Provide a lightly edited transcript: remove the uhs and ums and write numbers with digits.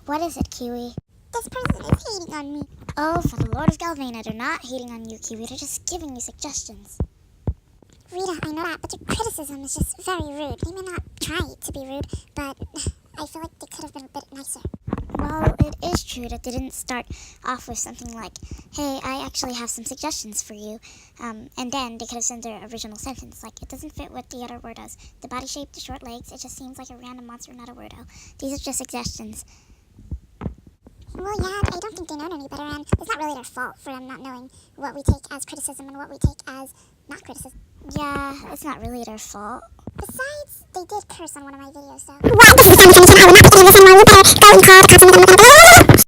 What is it, Kiwi? This person is hating on me. Oh, for the Lord of Galvania, they're not hating on you, Kiwi. They're just giving you suggestions. Rita, I know that, but the criticism is just very rude. They may not try to be rude, but I feel like they could have been a bit nicer. Well, it is true that they didn't start off with something like, hey, I actually have some suggestions for you. And then they could have said their original sentence, like, it doesn't fit with the other Wordos. The body shape, the short legs, it just seems like a random monster, not a Wordo. These are just suggestions. Well, yeah, I don't think they know any better, and it's not really their fault for them not knowing what we take as criticism and what we take as not criticism. Yeah, it's not really their fault. Besides, they did curse on one of my videos, so... Well, this is the same information. I will not be putting this anymore. You better go and call the cops and